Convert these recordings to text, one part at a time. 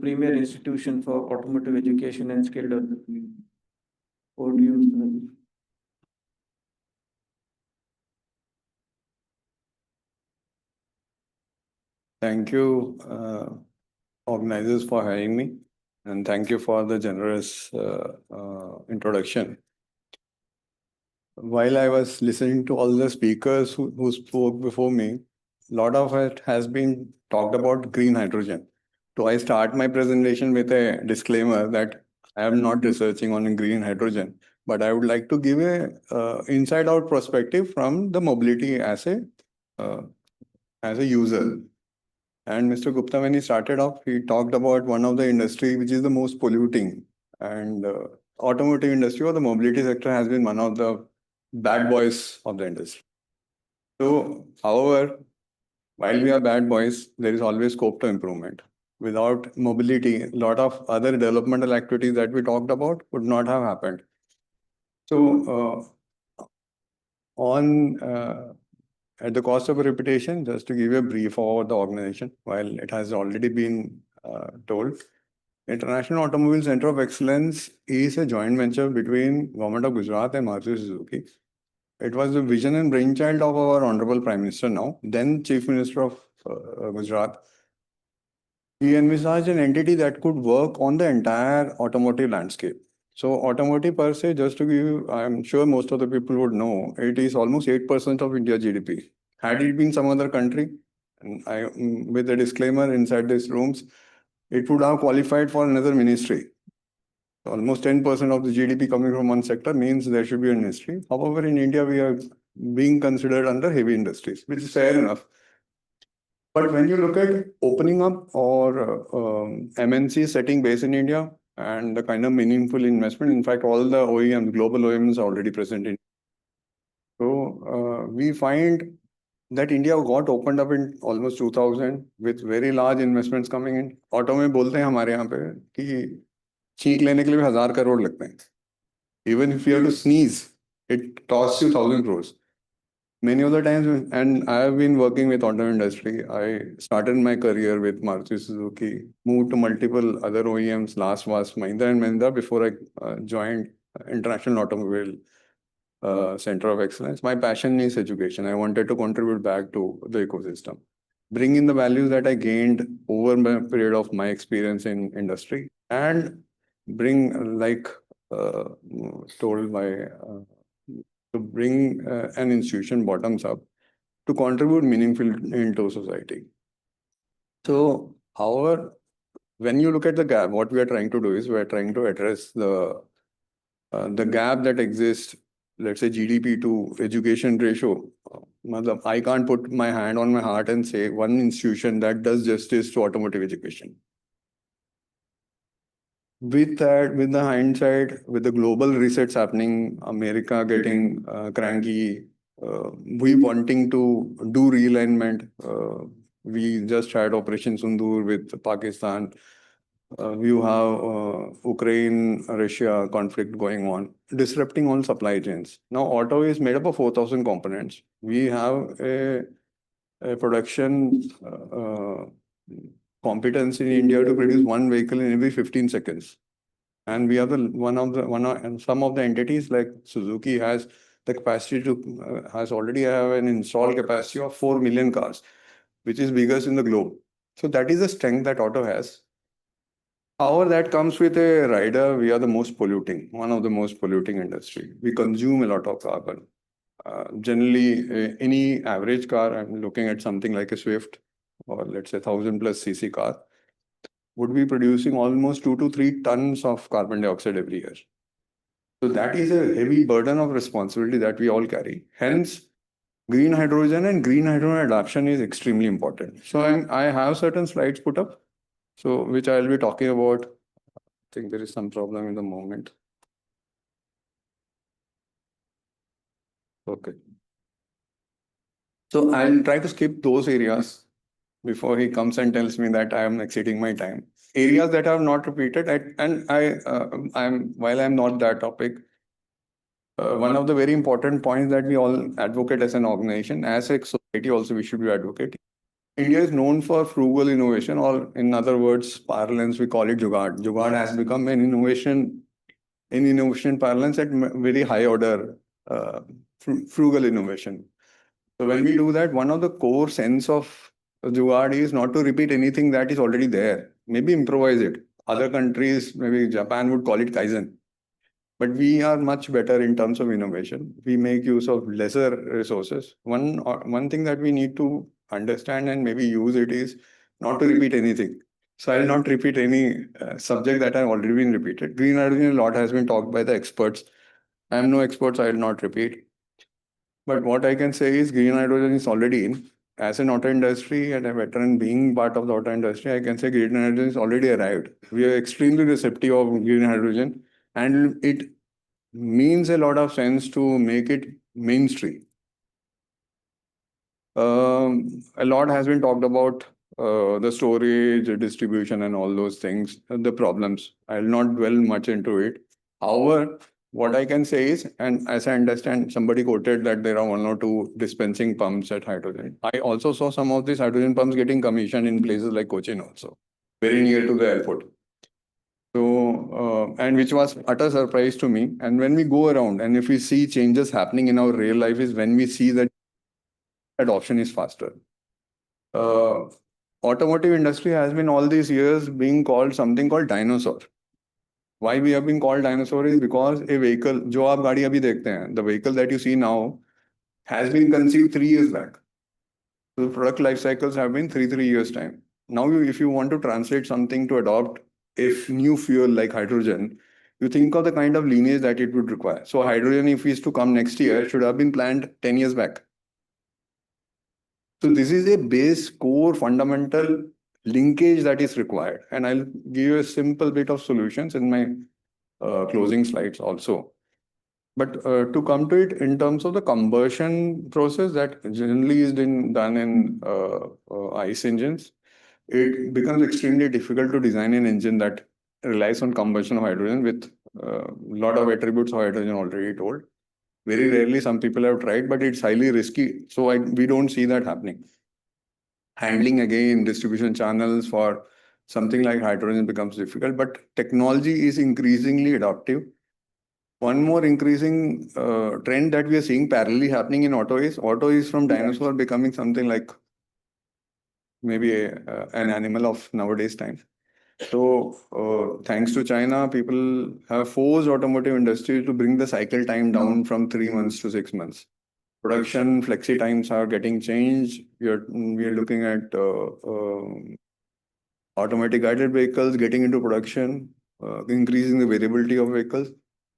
premier institution for automotive education and skill development. Over to you, Mr. Rajiv. Thank you, organizers, for having me, and thank you for the generous introduction. While I was listening to all the speakers who spoke before me, a lot of it has been talked about green hydrogen. So I start my presentation with a disclaimer that I am not researching on green hydrogen, but I would like to give a inside-out perspective from the mobility as a user. And Mr. Gupta, when he started off, he talked about one of the industry which is the most polluting, and automotive industry or the mobility sector has been one of the bad boys of the industry. So, however, while we are bad boys, there is always scope to improvement. Without mobility, a lot of other developmental activities that we talked about would not have happened. So, at the cost of a repetition, just to give you a brief about the organization, while it has already been told, International Automobile Center of Excellence is a joint venture between Government of Gujarat and Maruti Suzuki. It was the vision and brainchild of our Honorable Prime Minister now, then Chief Minister of Gujarat. He envisaged an entity that could work on the entire automotive landscape. So automotive per se, just to give you, I'm sure most of the people would know, it is almost 8% of India GDP. Had it been some other country, and with a disclaimer inside these rooms, it would have qualified for another ministry. Almost 10% of the GDP coming from one sector means there should be an industry. However, in India, we are being considered under heavy industries, which is fair enough. But when you look at opening up or MNC setting base in India and the kind of meaningful investment, in fact, all the OEMs, global OEMs are already present in. So we find that India got opened up in almost 2000 with very large investments coming in. Auto में बोलते हैं हमारे यहाँ पे कि छींक लेने के लिए 1000 crore लगते हैं. Even if you have to sneeze, it costs you 1000 crores. Many of the times, and I have been working with auto industry. I started my career with Maruti Suzuki, moved to multiple other OEMs. Last was Mahindra and Mahindra before I joined International Automobile Center of Excellence. My passion is education. I wanted to contribute back to the ecosystem, bring in the values that I gained over a period of my experience in industry, and bring, like told by to bring an institution bottoms up to contribute meaningfully into society. So, however, when you look at the gap, what we are trying to do is we are trying to address the gap that exists, let's say GDP to education ratio. I can't put my hand on my heart and say one institution that does justice to automotive education. With that, with the hindsight, with the global resets happening, America getting cranky, we wanting to do realignment. We just had Operation Sindoor with Pakistan. You have Ukraine-Russia conflict going on, disrupting all supply chains. Now, auto is made up of 4,000 components. We have a production competence in India to produce one vehicle in every 15 seconds. And we are and some of the entities like Suzuki has the capacity to has already have an installed capacity of 4 million cars, which is biggest in the globe. So that is the strength that auto has. However, that comes with a rider. We are the most polluting, one of the most polluting industry. We consume a lot of carbon. Generally, any average car, I'm looking at something like a Swift or let's say 1000+ cc car, would be producing almost 2 to 3 tons of carbon dioxide every year. So that is a heavy burden of responsibility that we all carry. Hence, green hydrogen and green hydrogen adoption is extremely important. So I have certain slides put up, so which I'll be talking about. I think there is some problem in the moment. Okay. So I'll try to skip those areas before he comes and tells me that I am exceeding my time. Areas that I have not repeated, while I'm not that topic, one of the very important points that we all advocate as an organization, as a society also we should be advocating, India is known for frugal innovation, or in other words, parlance, we call it Jugaad. Jugaad has become an innovation in innovation parlance at very high order, frugal innovation. So when we do that, one of the core sense of Jugaad is not to repeat anything that is already there. Maybe improvise it. Other countries, maybe Japan would call it Kaizen. But we are much better in terms of innovation. We make use of lesser resources. One thing that we need to understand and maybe use it is not to repeat anything. So I'll not repeat any subject that have already been repeated. Green hydrogen, a lot has been talked by the experts. I am no expert, so I will not repeat. But what I can say is green hydrogen is already in. As an auto industry and a veteran being part of the auto industry, I can say green hydrogen is already arrived. We are extremely receptive of green hydrogen, and it means a lot of sense to make it mainstream. A lot has been talked about the storage, distribution, and all those things, the problems. I'll not dwell much into it. However, what I can say is, and as I understand, somebody quoted that there are 1 or 2 dispensing pumps at hydrogen. I also saw some of these hydrogen pumps getting commissioned in places like Cochin also, very near to the airport. So, and which was utter surprise to me. And when we go around and if we see changes happening in our real life is when we see that adoption is faster. Uh, Automotive industry has been all these years being called something called dinosaur. Why we have been called dinosaur is because a vehicle, जो आप गाड़ी अभी देखते हैं, the vehicle that you see now has been conceived 3 years back. So the product life cycles have been three years time. Now, if you want to translate something to adopt if new fuel like hydrogen, you think of the kind of lineage that it would require. So hydrogen, if is to come next year, should have been planned 10 years back. So this is a base core fundamental linkage that is required. And I'll give you a simple bit of solutions in my closing slides also. But to come to it in terms of the combustion process that generally is done in ICE engines, it becomes extremely difficult to design an engine that relies on combustion of hydrogen with a lot of attributes of hydrogen already told. Very rarely some people have tried, but it's highly risky. So we don't see that happening. Handling again, distribution channels for something like hydrogen becomes difficult, but technology is increasingly adaptive. One more increasing trend that we are seeing parallelly happening in auto is from dinosaur becoming something like maybe an animal of nowadays times. So thanks to China, people have forced automotive industry to bring the cycle time down from 3 months to 6 months. Production flexi times are getting changed. We are looking at automatic guided vehicles getting into production, increasing the variability of vehicles.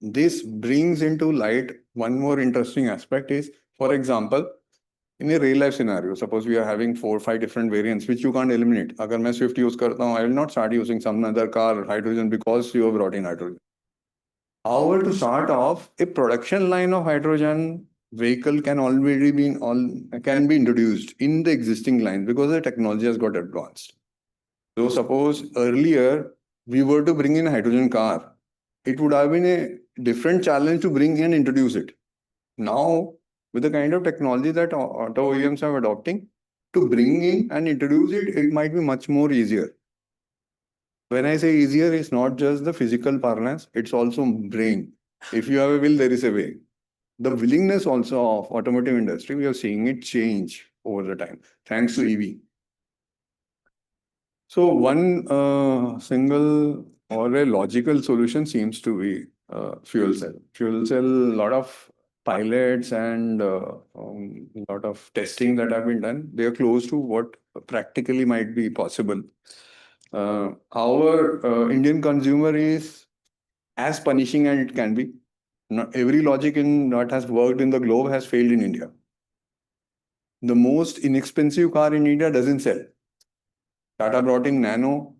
This brings into light one more interesting aspect is, for example, in a real life scenario, suppose we are having 4 or 5 different variants which you can't eliminate. Agar मैं Swift use करता हूँ, I will not start using some other car hydrogen because you have brought in hydrogen. However, to start off, a production line of hydrogen vehicle can be introduced in the existing line because the technology has got advanced. So suppose earlier we were to bring in a hydrogen car, it would have been a different challenge to bring and introduce it. Now, with the kind of technology that auto OEMs are adopting, to bring in and introduce it, it might be much more easier. When I say easier, it's not just the physical parlance, it's also brain. If you have a will, there is a way. The willingness also of automotive industry, we are seeing it change over the time, thanks to EV. So one single or a logical solution seems to be fuel cell. Fuel cell, a lot of pilots and a lot of testing that have been done. They are close to what practically might be possible. Our Indian consumer is as punishing as it can be. Not every logic in that has worked in the globe has failed in India. The most inexpensive car in India doesn't sell. Tata brought in Nano,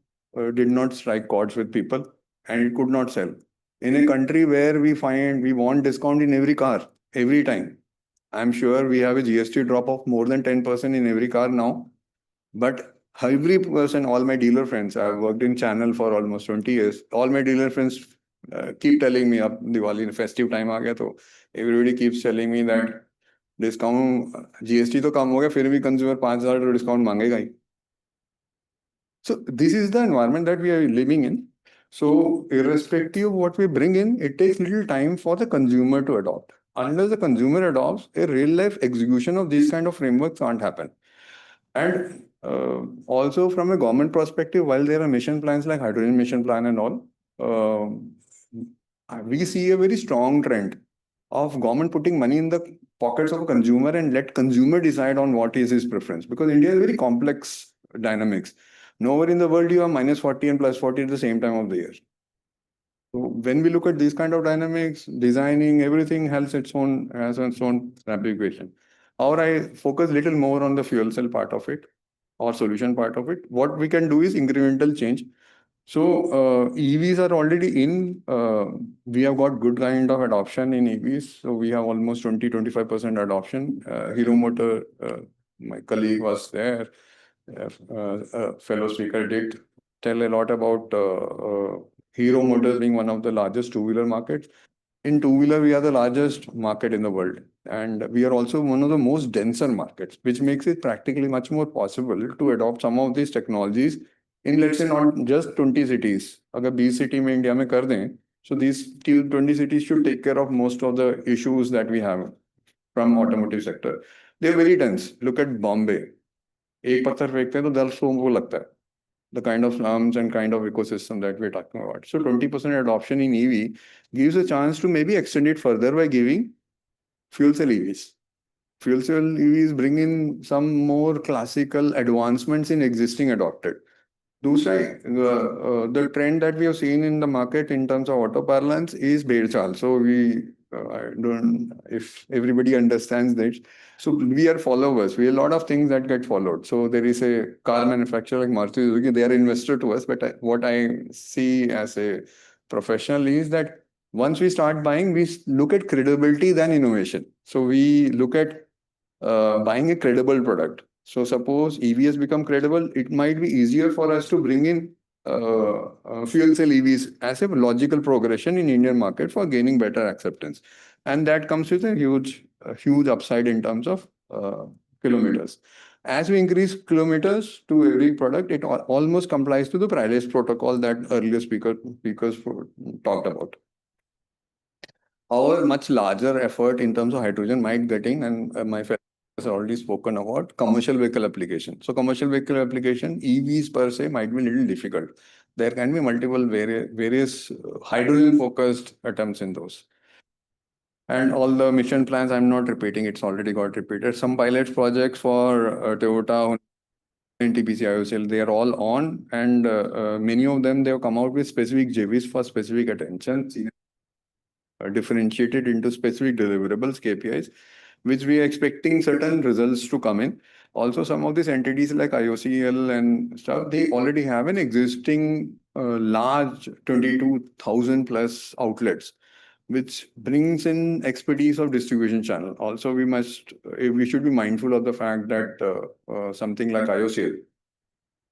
did not strike chords with people, and it could not sell. In a country where we want discount in every car, every time. I'm sure we have a GST drop of more than 10% in every car now. But every person, all my dealer friends, I've worked in channel for almost 20 years. All my dealer friends keep telling me, "Ab Diwali festive time aa gaya," so everybody keeps telling me that discount GST तो कम हो गया, फिर भी consumer 5,000 discount मांगेगा ही. So this is the environment that we are living in. So irrespective of what we bring in, it takes little time for the consumer to adopt. Unless the consumer adopts, a real life execution of these kind of frameworks can't happen. And also from a government perspective, while there are mission plans like hydrogen mission plan and all, we see a very strong trend of government putting money in the pockets of a consumer and let consumer decide on what is his preference. Because India is very complex dynamics. Nowhere in the world you have -40 and +40 at the same time of the year. So when we look at these kind of dynamics, designing, everything has its own application. Or I focus little more on the fuel cell part of it or solution part of it. What we can do is incremental change. So EVs are already in. We have got good kind of adoption in EVs. So we have almost 20-25% adoption. Hero Motor, my colleague was there. Fellow speaker did tell a lot about Hero Motors being one of the largest two-wheeler markets. In two-wheeler, we are the largest market in the world. And we are also one of the most denser markets, which makes it practically much more possible to adopt some of these technologies in, let's say, not just 20 cities. Agar 20 city mein India mein kar dein, so these 20 cities should take care of most of the issues that we have from automotive sector. They are very dense. Look at Bombay. एक पत्थर फेंकते हैं तो 10 लोगों को लगता है. The kind of slums and kind of ecosystem that we're talking about. So 20% adoption in EV gives a chance to maybe extend it further by giving fuel cell EVs. Fuel cell EVs bring in some more classical advancements in existing adopted. दूसरा, the trend that we have seen in the market in terms of auto parlance is bed chal. So I don't if everybody understands that. So we are followers. We have a lot of things that get followed. So there is a car manufacturer like Maruti Suzuki. They are investor to us. But what I see as a professional is that once we start buying, we look at credibility than innovation. So we look at buying a credible product. So suppose EV has become credible, it might be easier for us to bring in fuel cell EVs as a logical progression in Indian market for gaining better acceptance. And that comes with a huge upside in terms of kilometers. As we increase kilometers to every product, it almost complies to the Paris protocol that earlier speakers talked about. Our much larger effort in terms of hydrogen might get in, and my friend has already spoken about commercial vehicle application. So commercial vehicle application, EVs per se might be a little difficult. There can be multiple various hydrogen-focused attempts in those. And all the mission plans, I'm not repeating, it's already got repeated. Some pilot projects for Toyota, NTPC, IOCL, they are all on, and many of them, they have come out with specific JVs for specific attention, differentiated into specific deliverables, KPIs, which we are expecting certain results to come in. Also, some of these entities like IOCL and stuff, they already have an existing large 22,000 plus outlets, which brings in expertise of distribution channel. Also, we should be mindful of the fact that something like IOCL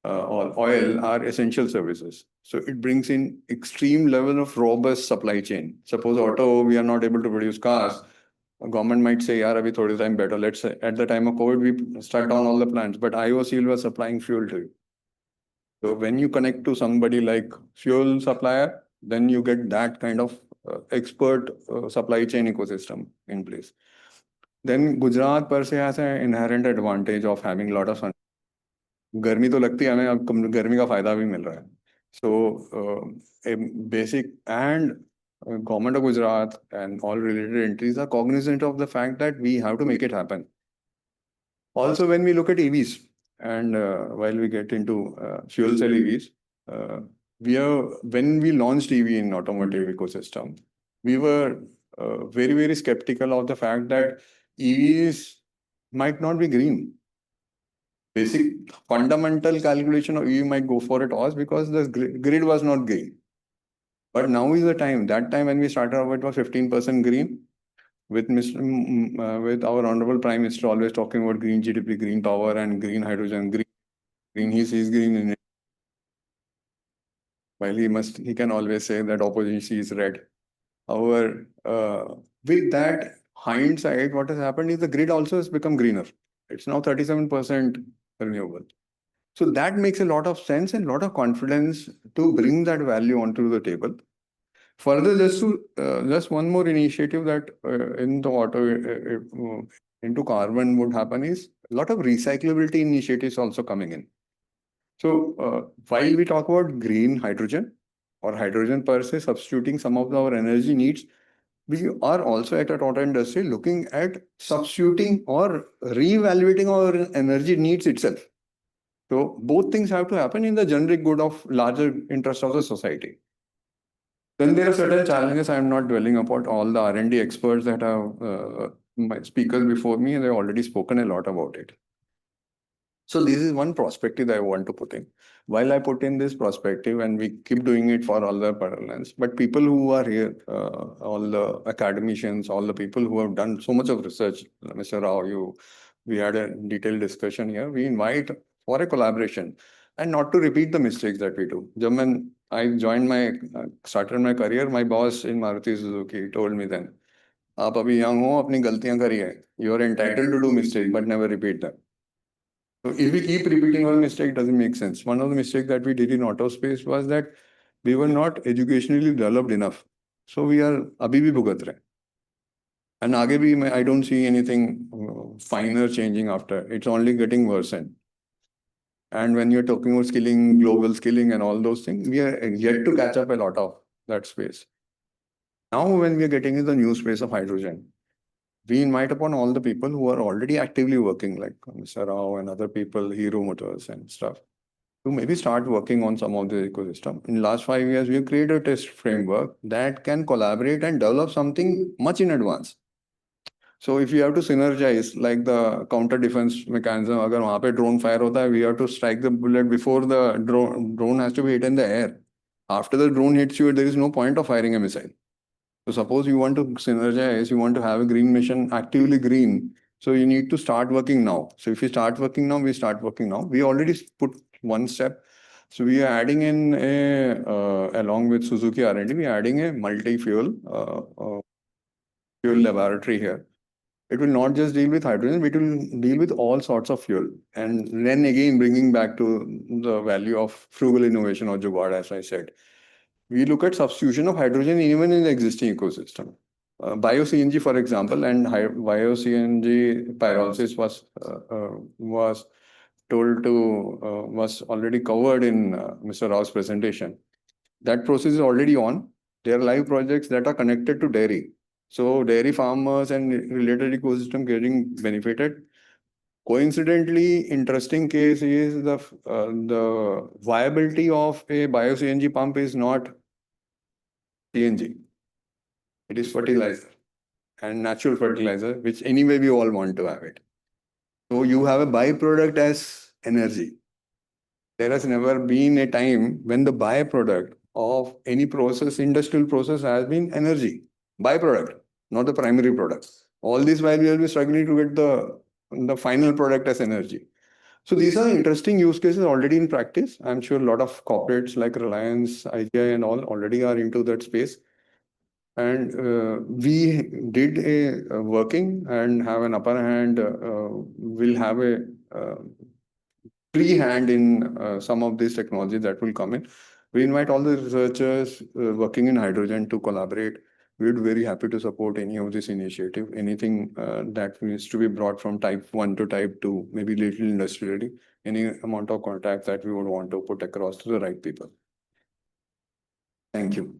or oil are essential services. So it brings in extreme level of robust supply chain. Suppose auto, we are not able to produce cars. Government might say, "Yaar, abhi thodi time better." Let's say at the time of COVID, we shut down all the plants, but IOCL was supplying fuel to you. So when you connect to somebody like fuel supplier, then you get that kind of expert supply chain ecosystem in place. Then Gujarat per se has an inherent advantage of having a lot of sun. गर्मी तो लगती है हमें, अब गर्मी का फायदा भी मिल रहा है. So a basic and government of Gujarat and all related entities are cognizant of the fact that we have to make it happen. Also, when we look at EVs, and while we get into fuel cell EVs, when we launched EV in automotive ecosystem, we were very skeptical of the fact that EVs might not be green. Basic fundamental calculation of EV might go for it was because the grid was not green. But now is the time. That time when we started off, it was 15% green. With with our honorable Prime Minister always talking about green GDP, green power, and green hydrogen, green. He sees green in it. While he can always say that opposition sees red. However, with that hindsight, what has happened is the grid also has become greener. It's now 37% renewable. So that makes a lot of sense and a lot of confidence to bring that value onto the table. Further, just one more initiative that in the into carbon would happen is a lot of recyclability initiatives also coming in. So while we talk about green hydrogen or hydrogen per se substituting some of our energy needs, we are also at auto industry looking at substituting or reevaluating our energy needs itself. So both things have to happen in the generic good of larger interest of the society. Then there are certain challenges. I am not dwelling upon all the R&D experts that have my speakers before me, and they've already spoken a lot about it. So this is one perspective that I want to put in. While I put in this perspective, and we keep doing it for all the parallels, but people who are here, all the academicians, all the people who have done so much of research, Mr. Rao, we had a detailed discussion here. We invite for a collaboration and not to repeat the mistakes that we do. When I started my career, my boss in Maruti Suzuki told me then, आप अभी young हो, अपनी गलतियां करिए. You are entitled to do mistakes, but never repeat them. So if we keep repeating our mistake, it doesn't make sense. One of the mistakes that we did in auto space was that we were not educationally developed enough. So we are abhi bhi bhugat rahe. And aage bhi I don't see anything finer changing after. It's only getting worse. And when you're talking about skilling, global skilling and all those things, we are yet to catch up a lot of that space. Now when we are getting in the new space of hydrogen, we invite upon all the people who are already actively working, like Mr. Rao and other people, Hero Motors and stuff, to maybe start working on some of the ecosystem. In last 5 years, we have created a test framework that can collaborate and develop something much in advance. So if you have to synergize, like the counter defense mechanism, agar wahan pe drone fire hota hai, we have to strike the bullet before the drone has to be hit in the air. After the drone hits you, there is no point of firing a missile. So suppose you want to synergize, you want to have a green mission actively green. So you need to start working now. So if you start working now, we start working now. We already put one step. So we are adding in along with Suzuki R&D, we are adding a multi-fuel fuel laboratory here. It will not just deal with hydrogen, it will deal with all sorts of fuel. And then again, bringing back to the value of frugal innovation or jugaad, as I said. We look at substitution of hydrogen even in the existing ecosystem. Bio-CNG, for example, and bio-CNG pyrolysis was told to, was already covered in Mr. Rao's presentation. That process is already on. There are live projects that are connected to dairy. So dairy farmers and related ecosystem getting benefited. Coincidentally, interesting case is the viability of a bio-CNG pump is not CNG. It is fertilizer and natural fertilizer, which anyway we all want to have it. So you have a byproduct as energy. There has never been a time when the byproduct of any process, industrial process, has been energy. Byproduct, not the primary product. All this while we will be struggling to get the final product as energy. So these are interesting use cases already in practice. I'm sure a lot of corporates like Reliance, IGI and all already are into that space. And we did a working and have an upper hand, we'll have a free hand in some of these technologies that will come in. We invite all the researchers working in hydrogen to collaborate. We would be very happy to support any of this initiative, anything that needs to be brought from type 1 to type 2, maybe little industrially, any amount of contact that we would want to put across to the right people. Thank you.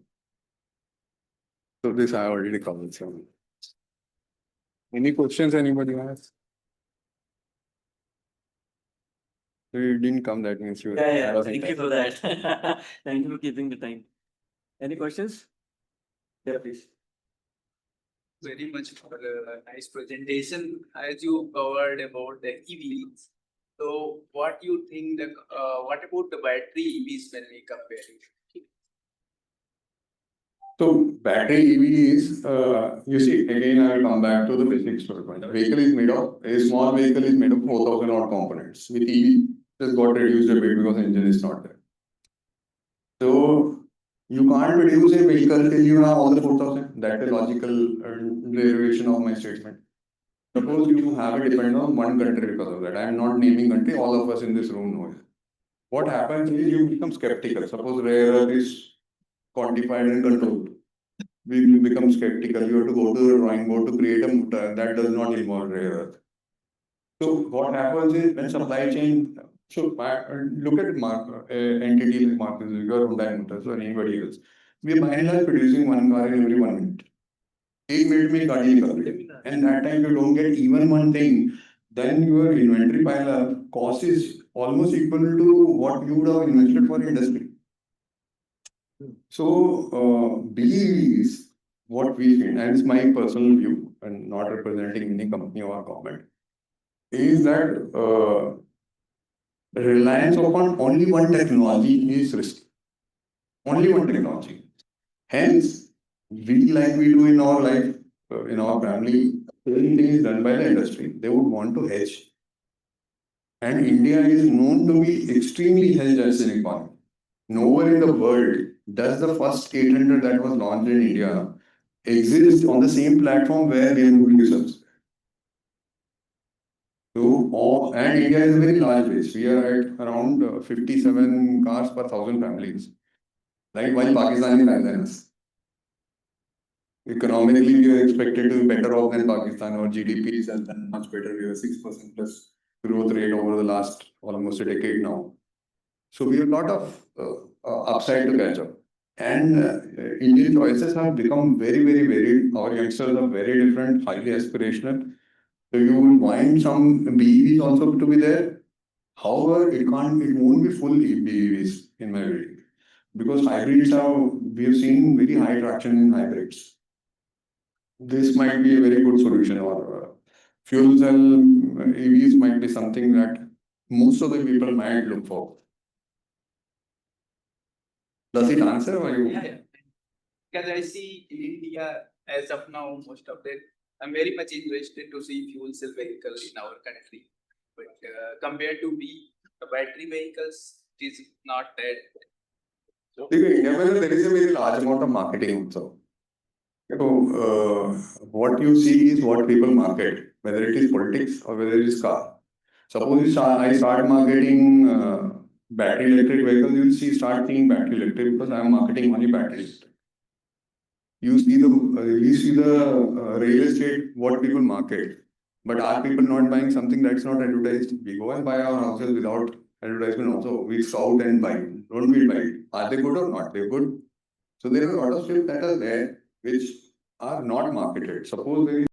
So this I already covered. So. Any questions anybody has? You didn't come, that means you. Yeah. Thank you for that. Thank you for keeping the time. Any questions? Yeah, please. Very much for a nice presentation as you covered about the EVs. So what you think what about the battery EVs when we compare it? So battery EVs, you see, again I will come back to the basics for point. Vehicle is made of, a small vehicle is made of 4,000 odd components. With EV, just got reduced a bit because engine is not there. So you can't produce a vehicle till you have all the 4,000. that's a logical derivation of my statement. Suppose you have a dependence on one country because of that. I am not naming country, all of us in this room know it. What happens is you become skeptical. Suppose rare earth is quantified and controlled. We become skeptical. You have to go to the drawing board to create a motor that does not involve rare earth. So what happens is when supply chain, look at entity like Marcus or Hyundai Motors or anybody else. We are by and large producing one car in every 1 minute. 1 minute में गाड़ी निकल रही है. And that time you don't get even one thing, then your inventory pile up cost is almost equal to what you would have invested for industry. So BEVs, what we feel, and it's my personal view and not representing any company or government, is that reliance upon only one technology is risky. Only one technology. Hence, we like we do in our life, in our family, everything is done by the industry. They would want to hedge. And India is known to be extremely hedged as an economy. Nowhere in the world does the first 800 that was launched in India exist on the same platform where BMW sells. So, and India is a very large base. We are at around 57 cars per 1,000 families. Right, while Pakistan is higher than us. Economically, we are expected to be better off than Pakistan. Our GDP is much better. We have 6% plus growth rate over the last almost a decade now. So we have a lot of upside to catch up. And Indian choices have become very, very varied. Our youngsters are very different, highly aspirational. So you will find some BEVs also to be there. However, it won't be full BEVs in my reading. Because hybrids we have seen very high traction in hybrids. This might be a very good solution, or fuel cell EVs might be something that most of the people might look for. Does it answer or you? Yeah. Because I see in India, as of now, most of it, I'm very much interested to see fuel cell vehicles in our country. But compared to the battery vehicles, it is not that. In India, there is a very large amount of marketing also. So, what you see is what people market, whether it is politics or whether it is car. Suppose I start marketing battery electric vehicles, you will start seeing battery electric because I am marketing only battery electric. You see the real estate, what people market. But are people not buying something that's not advertised? We go and buy our houses without advertisement also. We scout and buy. Don't we buy it? Are they good or not? They're good. So there are a lot of stuff that are there which are not marketed. Suppose there is